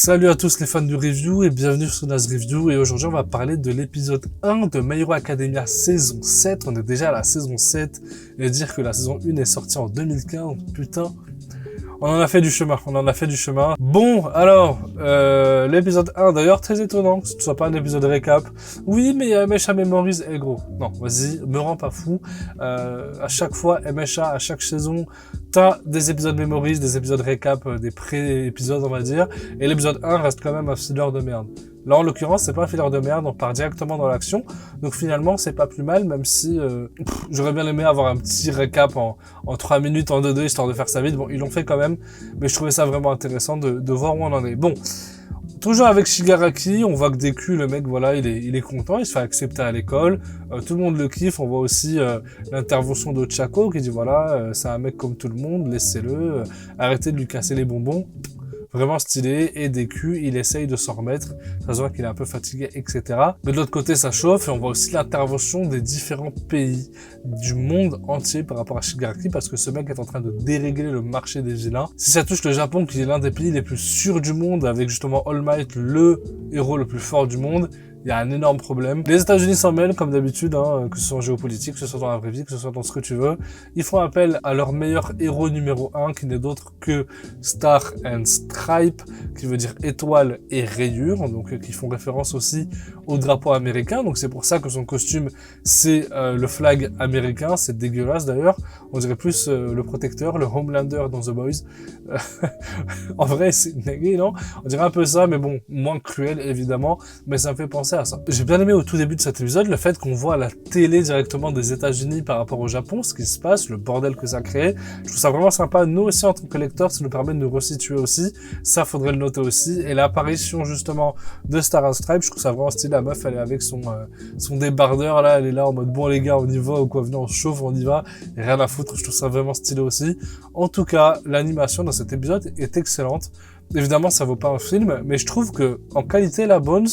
Salut à tous les fans du review et bienvenue sur Nas Review, et aujourd'hui on va parler de l'épisode 1 de My Hero Academia saison 7. On est déjà à la saison 7 et dire que la saison 1 est sortie en 2015, putain, on en a fait du chemin, Bon, alors, l'épisode 1 d'ailleurs très étonnant que ce soit pas un épisode récap. Oui, mais il y a MHA Memories, gros. Non, vas-y, me rends pas fou. À chaque fois, MHA, à chaque saison, t'as des épisodes Memories, des épisodes récap, des pré-épisodes on va dire, et l'épisode 1 reste quand même un filler de merde. Là, en l'occurrence, c'est pas un filler de merde, on part directement dans l'action. Donc finalement, c'est pas plus mal, même si j'aurais bien aimé avoir un petit récap en 3 minutes, en 2-2, histoire de faire ça vite. Bon, ils l'ont fait quand même, mais je trouvais ça vraiment intéressant de voir où on en est. Bon, toujours avec Shigaraki, on voit que Deku, le mec, voilà, il est content, il se fait accepter à l'école. Tout le monde le kiffe, on voit aussi l'intervention de Chako qui dit, voilà, c'est un mec comme tout le monde, laissez-le, arrêtez de lui casser les bonbons. Vraiment stylé, et Deku, il essaye de s'en remettre, ça se voit qu'il est un peu fatigué, etc. Mais de l'autre côté, ça chauffe, et on voit aussi l'intervention des différents pays du monde entier par rapport à Shigaraki, parce que ce mec est en train de dérégler le marché des vilains. Si ça touche le Japon, qui est l'un des pays les plus sûrs du monde, avec justement All Might, le héros le plus fort du monde, il y a un énorme problème. Les États-Unis s'en mêlent, comme d'habitude, hein, que ce soit en géopolitique, que ce soit dans la vraie vie, que ce soit dans ce que tu veux. Ils font appel à leur meilleur héros numéro 1, qui n'est d'autre que Star and Stripe, qui veut dire étoile et rayure, donc qui font référence aussi au drapeau américain. Donc c'est pour ça que son costume, c'est le flag américain. C'est dégueulasse d'ailleurs. On dirait plus le protecteur, le Homelander dans The Boys. En vrai, c'est négué, non? On dirait un peu ça, mais bon, moins cruel évidemment. Mais ça me fait penser à ça. J'ai bien aimé au tout début de cet épisode le fait qu'on voit à la télé directement des États-Unis par rapport au Japon, ce qui se passe, le bordel que ça crée. Je trouve ça vraiment sympa. Nous aussi en tant que lecteurs, ça nous permet de nous resituer aussi. Ça, faudrait le noter aussi. Et l'apparition justement de Star and Stripe, je trouve ça vraiment stylé. La meuf, elle est avec son débardeur là, elle est là en mode bon les gars, on y va ou quoi, venez on se chauffe, on y va. Et rien à foutre. Je trouve ça vraiment stylé aussi. En tout cas, l'animation dans cet épisode est excellente. Évidemment, ça vaut pas un film, mais je trouve que en qualité, la Bones,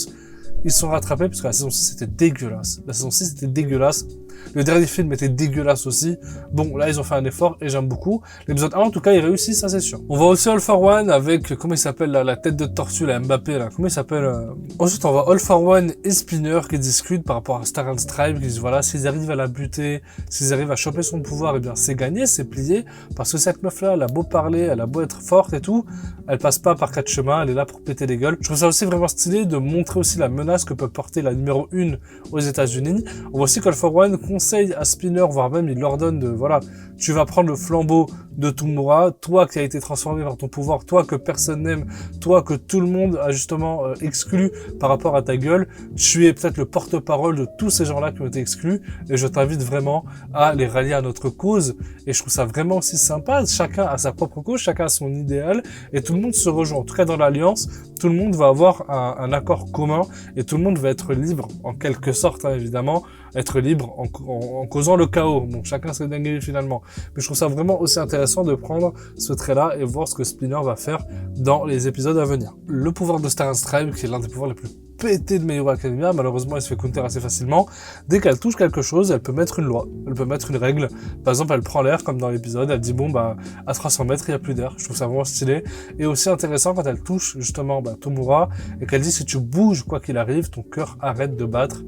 ils se sont rattrapés parce que la saison 6 c'était dégueulasse. La saison 6 c'était dégueulasse. Le dernier film était dégueulasse aussi. Bon, là, ils ont fait un effort et j'aime beaucoup. L'épisode 1, en tout cas, il réussit, ça c'est sûr. On voit aussi All for One avec, comment il s'appelle, la tête de tortue, la Mbappé, là. Comment il s'appelle Ensuite, on voit All for One et Spinner qui discutent par rapport à Star and Stripe, qui disent, voilà, s'ils arrivent à la buter, s'ils arrivent à choper son pouvoir, eh bien, c'est gagné, c'est plié. Parce que cette meuf-là, elle a beau parler, elle a beau être forte et tout, elle passe pas par 4 chemins, elle est là pour péter les gueules. Je trouve ça aussi vraiment stylé de montrer aussi la menace que peut porter la numéro 1 aux États-Unis. On voit aussi qu'All for One conseille à Spinner, voire même il leur donne de, voilà, tu vas prendre le flambeau de Tomura, toi qui as été transformé par ton pouvoir, toi que personne n'aime, toi que tout le monde a justement exclu par rapport à ta gueule, tu es peut-être le porte-parole de tous ces gens-là qui ont été exclus, et je t'invite vraiment à les rallier à notre cause. Et je trouve ça vraiment aussi sympa, chacun a sa propre cause, chacun a son idéal, et tout le monde se rejoint. En tout cas dans l'Alliance, tout le monde va avoir un accord commun, et tout le monde va être libre, en quelque sorte, hein, évidemment, être libre en causant le chaos. Bon, chacun serait dingue finalement. Mais je trouve ça vraiment aussi intéressant de prendre ce trait-là et voir ce que Spinner va faire dans les épisodes à venir. Le pouvoir de Star and Stripe, qui est l'un des pouvoirs les plus pétés de My Hero Academia, malheureusement, elle se fait counter assez facilement. Dès qu'elle touche quelque chose, elle peut mettre une loi, elle peut mettre une règle. Par exemple, elle prend l'air, comme dans l'épisode, elle dit bon, bah, à 300 mètres, il n'y a plus d'air. Je trouve ça vraiment stylé. Et aussi intéressant quand elle touche, justement, Tomura, et qu'elle dit si tu bouges, quoi qu'il arrive, ton cœur arrête de battre.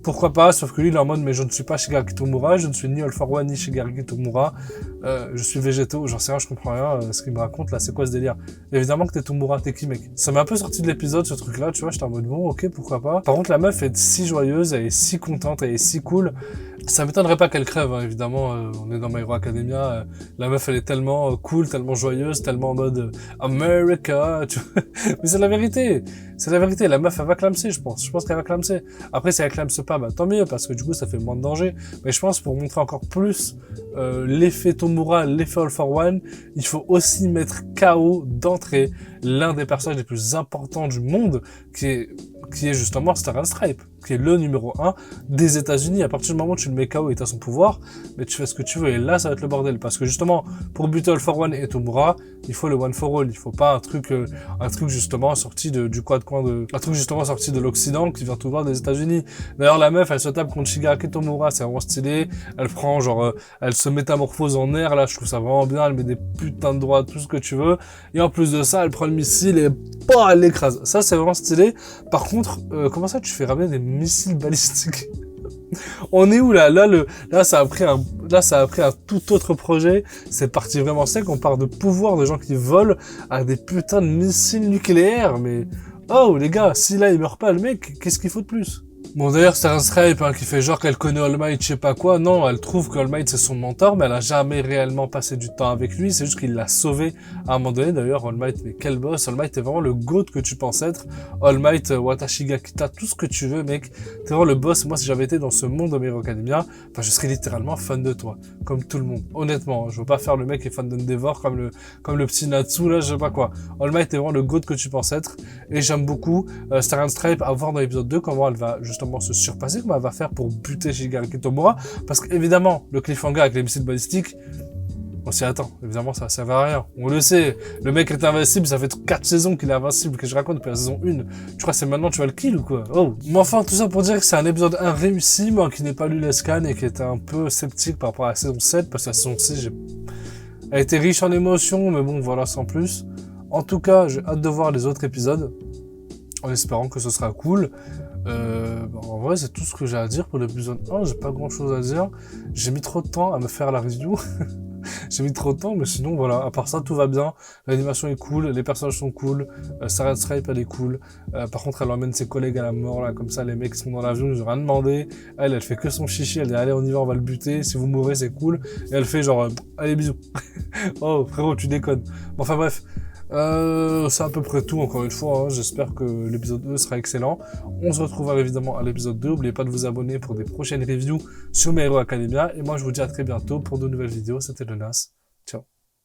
Pourquoi pas, sauf que lui il est en mode mais je ne suis pas Shigaraki Tomura, je ne suis ni All for One ni Shigaraki Tomura, je suis végétaux, j'en sais rien, je comprends rien, ce qu'il me raconte là, c'est quoi ce délire? Évidemment que t'es Tomura, t'es qui mec? Ça m'a un peu sorti de l'épisode ce truc là, tu vois, j'étais en mode bon ok pourquoi pas. Par contre la meuf est si joyeuse, elle est si contente, elle est si cool, ça m'étonnerait pas qu'elle crève, hein, évidemment, on est dans My Hero Academia, la meuf elle est tellement cool, tellement joyeuse, tellement en mode America, tu vois. Mais c'est la vérité, la meuf elle va clamser je pense qu'elle va clamser. Après si elle clamse pas, bah tant mieux, parce que du coup ça fait moins de danger, mais je pense pour montrer encore plus l'effet Tomura, l'effet All for One, il faut aussi mettre KO d'entrée l'un des personnages les plus importants du monde, qui est justement Star and Stripe, qui est le numéro 1 des États-Unis. À partir du moment où tu le mets KO et t'as son pouvoir, mais tu fais ce que tu veux, et là ça va être le bordel, parce que justement pour buter All for One et Tomura, il faut le One for All, il faut pas un truc justement sorti un truc justement sorti de l'Occident qui vient tout voir des États-Unis. D'ailleurs la meuf elle se tape contre Shigaraki Tomura, c'est vraiment stylé, elle prend genre elle se métamorphose en air là, je trouve ça vraiment bien, elle met des putains de droits, tout ce que tu veux, et en plus de ça elle prend le missile et bah, elle l'écrase. Ça, c'est vraiment stylé. Par contre, comment ça, tu fais ramener des missiles balistiques? On est où là? Là, ça a pris un tout autre projet. C'est parti vraiment sec. On part de pouvoir de gens qui volent à des putains de missiles nucléaires. Mais, oh, les gars, si là, il meurt pas, le mec, qu'est-ce qu'il faut de plus? Bon, d'ailleurs, c'est un Stripe qui fait genre qu'elle connaît All Might, je sais pas quoi. Non, elle trouve que All Might, c'est son mentor, mais elle a jamais réellement passé du temps avec lui. C'est juste qu'il l'a sauvé à un moment donné. D'ailleurs, All Might, mais quel boss. All Might est vraiment le GOAT que tu penses être. All Might, Watashi ga Kita, tout ce que tu veux, mec. T'es vraiment le boss. Moi, si j'avais été dans ce monde de My Hero Academia, enfin, je serais littéralement fan de toi. Comme tout le monde. Honnêtement, je veux pas faire le mec qui est fan d'Endeavor comme le petit Natsu, là, je sais pas quoi. All Might est vraiment le GOAT que tu penses être. Et j'aime beaucoup Star Stripe à voir dans l'épisode 2 comment elle va justement se surpasser, comment elle va faire pour buter Shigaraki Tomura, parce qu'évidemment, le cliffhanger avec les missiles balistiques, on s'y attend, évidemment ça servait à rien, on le sait, le mec est invincible, ça fait 4 saisons qu'il est invincible, que je raconte depuis la saison 1, tu crois que c'est maintenant que tu vas le kill ou quoi? Oh. Mais enfin, tout ça pour dire que c'est un épisode 1 réussi, moi qui n'ai pas lu les scans et qui était un peu sceptique par rapport à la saison 7, parce que la saison 6, elle était riche en émotions, mais bon, voilà, sans plus. En tout cas, j'ai hâte de voir les autres épisodes, en espérant que ce sera cool. En vrai, c'est tout ce que j'ai à dire pour l'épisode 1. J'ai pas grand chose à dire. J'ai mis trop de temps à me faire la review. J'ai mis trop de temps, mais sinon, voilà. À part ça, tout va bien. L'animation est cool. Les personnages sont cool. Sarah Stripe, elle est cool. Par contre, elle emmène ses collègues à la mort, là. Comme ça, les mecs sont dans l'avion, ils ont rien demandé. Elle fait que son chichi. Elle dit, allez, on y va, on va le buter. Si vous mourrez, c'est cool. Et elle fait genre, allez, bisous. Oh, frérot, tu déconnes. Bon, enfin, bref. C'est à peu près tout, encore une fois, hein. J'espère que l'épisode 2 sera excellent. On se retrouvera évidemment à l'épisode 2. N'oubliez pas de vous abonner pour des prochaines reviews sur My Hero Academia. Et moi, je vous dis à très bientôt pour de nouvelles vidéos. C'était le Nas.